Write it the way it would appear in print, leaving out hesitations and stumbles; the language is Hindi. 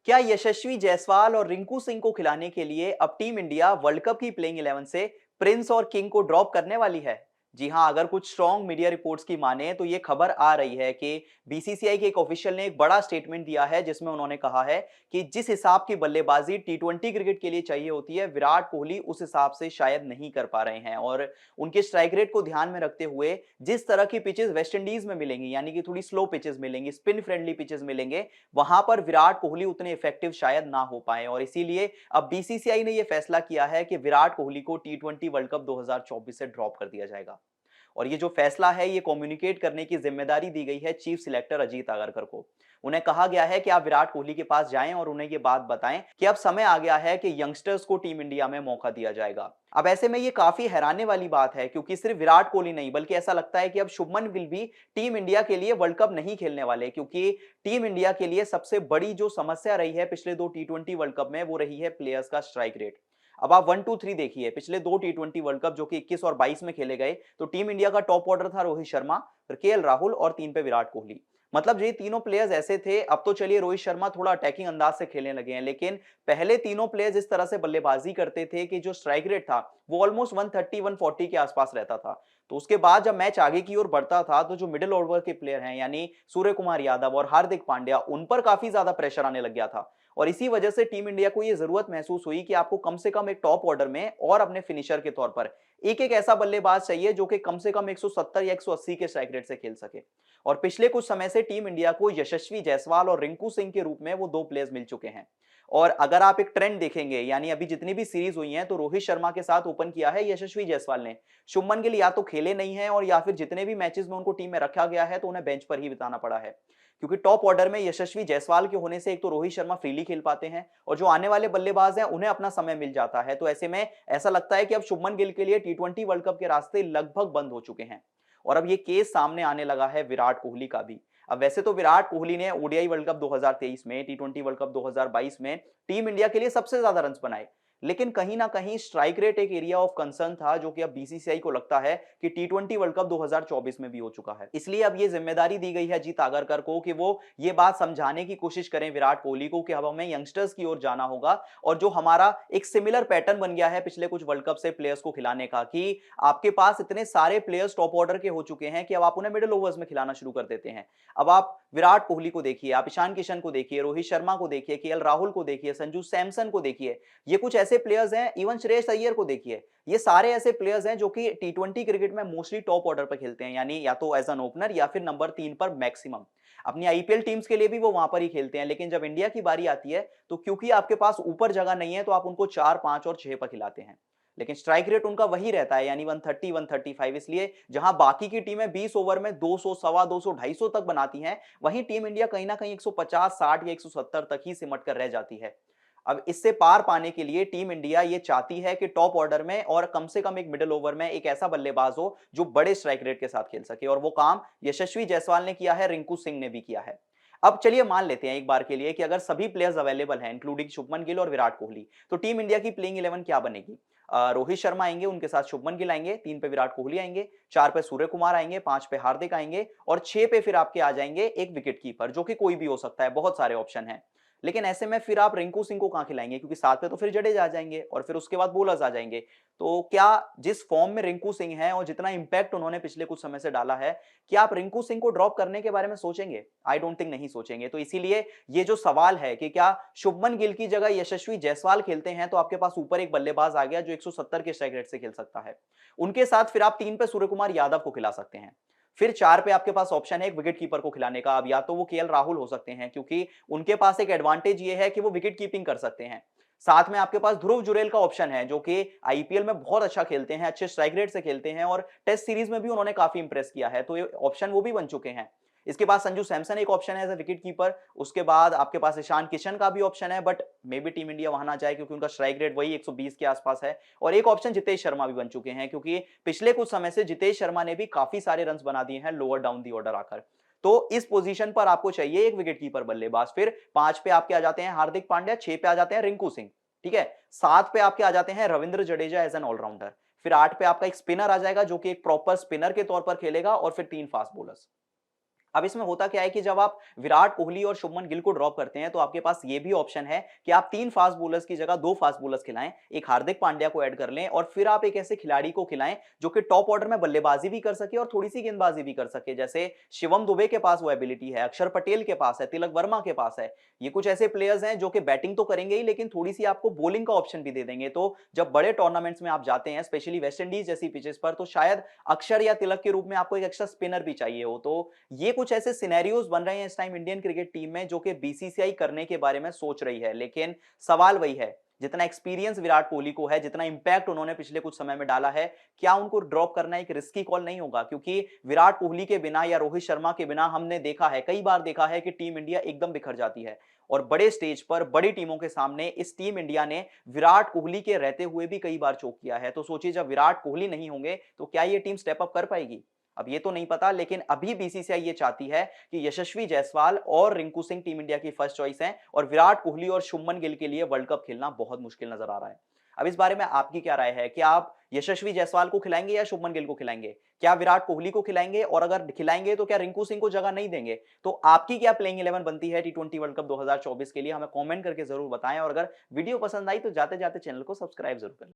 क्या यशस्वी जायसवाल और रिंकू सिंह को खिलाने के लिए अब टीम इंडिया वर्ल्ड कप की प्लेइंग 11 से प्रिंस और किंग को ड्रॉप करने वाली है? जी हां, अगर कुछ स्ट्रॉन्ग मीडिया रिपोर्ट्स की माने तो ये खबर आ रही है कि बीसीसीआई के एक ऑफिशियल ने एक बड़ा स्टेटमेंट दिया है जिसमें उन्होंने कहा है कि जिस हिसाब की बल्लेबाजी टी20 क्रिकेट के लिए चाहिए होती है, विराट कोहली उस हिसाब से शायद नहीं कर पा रहे हैं। और उनके स्ट्राइक रेट को ध्यान में रखते हुए जिस तरह की पिचेस वेस्ट इंडीज में मिलेंगी, यानी कि थोड़ी स्लो पिचेस मिलेंगी, स्पिन फ्रेंडली पिचेस मिलेंगे, वहां पर विराट कोहली उतने इफेक्टिव शायद ना हो पाए। और इसीलिए अब बीसीसीआई ने यह फैसला किया है कि विराट कोहली को टी20 वर्ल्ड कप 2024 से ड्रॉप कर दिया जाएगा। और ये जो फैसला है, ये कम्युनिकेट करने की जिम्मेदारी दी गई है चीफ सिलेक्टर अजीत आगरकर को। उन्हें कहा गया है कि आप विराट कोहली के पास जाएं और उन्हें ये बात बताएं कि अब समय आ गया है कि यंगस्टर्स को टीम इंडिया में मौका दिया जाएगा। अब ऐसे में ये काफी हैरानी वाली बात है, क्योंकि सिर्फ विराट कोहली नहीं बल्कि ऐसा लगता है कि अब शुभमन गिल भी टीम इंडिया के लिए वर्ल्ड कप नहीं खेलने वाले, क्योंकि टीम इंडिया के लिए सबसे बड़ी जो समस्या रही है पिछले दो टी20 वर्ल्ड कप में, वो रही है प्लेयर्स का स्ट्राइक रेट। अब आप 1-2-3 देखिए, पिछले दो टी20 वर्ल्ड कप जो कि 21 और 22 में खेले गए, तो टीम इंडिया का टॉप ऑर्डर था रोहित शर्मा, फिर केएल राहुल और 3 पे विराट कोहली। मतलब ये तीनों प्लेयर्स ऐसे थे। अब तो चलिए रोहित शर्मा थोड़ा अटैकिंग अंदाज से खेलने लगे हैं, लेकिन पहले तीनों प्लेयर्स इस तरह से बल्लेबाजी करते थे कि जो स्ट्राइक रेट था वो ऑलमोस्ट 130-140 के आसपास रहता था। तो उसके बाद जब मैच आगे की ओर बढ़ता था, तो जो मिडिल ओवर के प्लेयर हैं, यानी सूर्य कुमार यादव और हार्दिक पांड्या, उन पर काफी ज्यादा प्रेशर आने लग गया था। और इसी वजह से टीम इंडिया को यह जरूरत महसूस हुई कि आपको कम से कम एक टॉप ऑर्डर में और अपने फिनिशर के तौर पर एक एक ऐसा बल्लेबाज चाहिए जो कि कम से कम 170 या 180 के स्ट्राइक रेट से खेल सके। और पिछले कुछ समय से टीम इंडिया को यशस्वी जायसवाल और रिंकू सिंह के रूप में वो दो प्लेयर्स मिल चुके हैं। और अगर आप एक ट्रेंड देखेंगे, यानी अभी जितनी भी सीरीज हुई हैं, तो रोहित शर्मा के साथ ओपन किया है यशस्वी जायसवाल ने। शुभमन गिल या तो खेले नहीं है, और या फिर जितने भी मैचेस में उनको टीम में रखा गया है तो उन्हें बेंच पर ही बिताना पड़ा है। क्योंकि टॉप ऑर्डर में यशस्वी जायसवाल के होने से एक तो रोहित शर्मा फ्रीली खेल पाते हैं, और जो आने वाले बल्लेबाज हैं उन्हें अपना समय मिल जाता है। तो ऐसे में ऐसा लगता है कि अब शुभमन गिल के लिए टी20 वर्ल्ड कप के रास्ते लगभग बंद हो चुके हैं। और अब ये केस सामने आने लगा है विराट कोहली का भी। अब वैसे तो विराट कोहली ने ओडीआई वर्ल्ड कप 2023 में, टी20 वर्ल्ड कप 2022 में टीम इंडिया के लिए सबसे ज्यादा रन्स बनाए, लेकिन कहीं ना कहीं स्ट्राइक रेट एक एरिया ऑफ कंसर्न था, जो कि अब बीसीसीआई को लगता है कि टी20 वर्ल्ड कप 2024 में भी हो चुका है। इसलिए अब ये जिम्मेदारी दी गई है अजीत आगरकर को कि वो ये बात समझाने की कोशिश करें विराट कोहली को कि अब हमें यंगस्टर्स की ओर जाना होगा। और जो हमारा एक सिमिलर पैटर्न बन गया है पिछले कुछ वर्ल्ड कप से प्लेयर्स को खिलाने का, कि आपके पास इतने सारे प्लेयर्स टॉप ऑर्डर के हो चुके हैं कि अब आप उन्हें मिडिल ओवर्स में खिलाना शुरू कर देते हैं। अब आप विराट कोहली को देखिए, आप ईशान किशन को देखिए, रोहित शर्मा को देखिए, केएल राहुल को देखिए, संजू सैमसन को देखिए। ये कुछ ऐसे प्लेयर्स हैं, इवन श्रेयस अय्यर को देखिए। ये सारे ऐसे प्लेयर्स हैं जो कि टी20 क्रिकेट में मोस्टली टॉप ऑर्डर पर खेलते हैं, यानी या तो एज एन ओपनर या फिर नंबर 3 पर मैक्सिमम। अपनी आईपीएल टीम्स के लिए भी वो वहां पर ही खेलते हैं, लेकिन जब इंडिया की बारी आती है तो क्योंकि आपके पास ऊपर जगह नहीं है, तो आप उनको 4, 5 और 6 पर खिलाते हैं। लेकिन स्ट्राइक रेट उनका वही रहता है, यानी 130, 135। इसलिए जहां बाकी की टीमें 20 ओवर में 200, सवा 200, 250 तक बनाती हैं, वहीं टीम इंडिया कहीं ना कहीं 150, 60 या 170 तक ही सिमट कर रह जाती है। अब इससे पार पाने के लिए टीम इंडिया ये चाहती है कि टॉप ऑर्डर में और कम से कम एक मिडिल ओवर में एक ऐसा बल्लेबाज हो जो बड़े स्ट्राइक रेट के साथ खेल सके, और वो काम यशस्वी जायसवाल ने किया है, रिंकू सिंह ने भी किया है। अब चलिए मान लेते हैं एक बार के लिए कि अगर सभी प्लेयर्स अवेलेबल हैं, इंक्लूडिंग शुभमन गिल और विराट कोहली, तो टीम इंडिया की प्लेइंग 11 क्या बनेगी? रोहित शर्मा आएंगे, उनके साथ शुभमन गिल आएंगे, 3 पे विराट कोहली आएंगे, 4 पे सूर्य कुमार आएंगे, 5 पे हार्दिक आएंगे, और 6 पे फिर आपके आ जाएंगे एक विकेट कीपर, जो कि कोई भी हो सकता है, बहुत सारे ऑप्शन हैं। लेकिन ऐसे में फिर आप रिंकू सिंह को कहां खिलाएंगे, क्योंकि साथ पे तो फिर जडेजा आ जाएंगे और फिर उसके बाद बॉलर्स आ जाएंगे। तो क्या जिस फॉर्म में रिंकू सिंह है और जितना इंपैक्ट उन्होंने पिछले कुछ समय से डाला है, क्या आप रिंकू सिंह को ड्रॉप करने के बारे में सोचेंगे? आई डोंट थिंक नहीं सोचेंगे। तो इसीलिए ये जो सवाल है कि क्या शुभमन गिल की जगह यशस्वी जायसवाल खेलते हैं, तो आपके पास ऊपर एक बल्लेबाज आ गया जो 170 के स्ट्राइक रेट से खेल सकता है। उनके साथ फिर आप 3 पे सूर्य कुमार यादव को खिला सकते हैं। फिर 4 पे आपके पास ऑप्शन है एक विकेट कीपर को खिलाने का। अब या तो वो केएल राहुल हो सकते हैं, क्योंकि उनके पास एक एडवांटेज ये है कि वो विकेट कीपिंग कर सकते हैं। साथ में आपके पास ध्रुव जुरैल का ऑप्शन है, जो कि आईपीएल में बहुत अच्छा खेलते हैं, अच्छे स्ट्राइक रेट से खेलते हैं, और टेस्ट सीरीज में भी उन्होंने काफी इंप्रेस किया है, तो ये ऑप्शन वो भी बन चुके हैं। इसके बाद संजू सैमसन एक ऑप्शन है एज ए विकेट कीपर। उसके बाद आपके पास ईशान किशन का भी ऑप्शन है, but may be team India वहां ना जाए, क्योंकि उनका स्ट्राइक रेट वही 120 के आसपास है। और एक ऑप्शन जितेश शर्मा भी बन चुके हैं, क्योंकि पिछले कुछ समय से जितेश शर्मा ने भी काफी सारे रन बना दिए हैं लोअर डाउन दी ऑर्डर आकर। तो इस पोजीशन पर आपको चाहिए एक विकेट कीपर बल्लेबाज। फिर 5 पे आपके आ जाते हैं हार्दिक पांड्या, 6 पे आ जाते हैं रिंकू सिंह, ठीक है। 7 पे आपके आ जाते हैं Ravindra Jadeja as an allrounder. फिर 8 पे आपका एक स्पिनर आ जाएगा, जो कि एक प्रॉपर स्पिनर के तौर पर खेलेगा, और फिर 3 फास्ट बॉलर्स। अब इसमें होता क्या है कि जब आप विराट कोहली और शुभमन गिल को ड्रॉप करते हैं तो आपके पास ये भी ऑप्शन है कि आप 3 फास्ट बॉलर्स की जगह 2 फास्ट बॉलर्स खिलाएं, एक हार्दिक पांड्या को ऐड कर लें और फिर आप एक ऐसे खिलाड़ी को खिलाएं जो कि टॉप ऑर्डर में बल्लेबाजी भी कर सके और थोड़ी-सी गेंदबाजी भी कर सके। जैसे शिवम दुबे के पास वो एबिलिटी है, अक्षर पटेल के पास है, तिलक वर्मा के पास है। ये कुछ ऐसे प्लेयर्स हैं जो कि बैटिंग तो करेंगे ही लेकिन थोड़ी-सी आपको बॉलिंग का ऑप्शन भी दे देंगे। तो जब बड़े टूर्नामेंट्स में आप जाते हैं, स्पेशली वेस्ट इंडीज जैसी पिचेस पर, तो शायद अक्षर या तिलक के रूप में आपको एक एक्स्ट्रा स्पिनर भी चाहिए हो। तो ये कुछ ऐसे सिनेरियोज बन रहे हैं इस टाइम इंडियन क्रिकेट टीम में जो कि बीसीसीआई करने के बारे में सोच रही है। लेकिन सवाल वही है, जितना एक्सपीरियंस विराट कोहली को है, जितना इंपैक्ट उन्होंने पिछले कुछ समय में डाला है, क्या उनको ड्रॉप करना एक रिस्की कॉल नहीं होगा? क्योंकि विराट कोहली के बिना या रोहित शर्मा के बिना हमने देखा है, कई बार देखा है कि टीम इंडिया एकदम बिखर जाती है और बड़े स्टेज पर बड़ी टीमों के सामने इस टीम इंडिया ने विराट कोहली के रहते हुए भी कई बार चोक किया है। तो सोचिए जब विराट कोहली नहीं होंगे तो क्या ये टीम स्टेप अप कर पाएगी? अब ये तो नहीं पता, लेकिन अभी बीसीसीआई ये चाहती है कि यशस्वी जायसवाल और रिंकू सिंह टीम इंडिया की फर्स्ट चॉइस हैं और विराट कोहली और शुभमन गिल के लिए वर्ल्ड कप खेलना बहुत मुश्किल नजर आ रहा है। अब इस बारे में आपकी क्या राय है? क्या आप यशस्वी जायसवाल को खिलाएंगे या शुभमन गिल को खिलाएंगे? क्या विराट कोहली को खिलाएंगे? और अगर खिलाएंगे तो क्या रिंकू सिंह को जगह नहीं देंगे? तो आपकी क्या प्लेइंग 11 बनती है टी20 वर्ल्ड कप 2024 के लिए? हमें कमेंट करके जरूर बताएं और अगर वीडियो पसंद आई तो जाते जाते चैनल को सब्सक्राइब जरूर करें।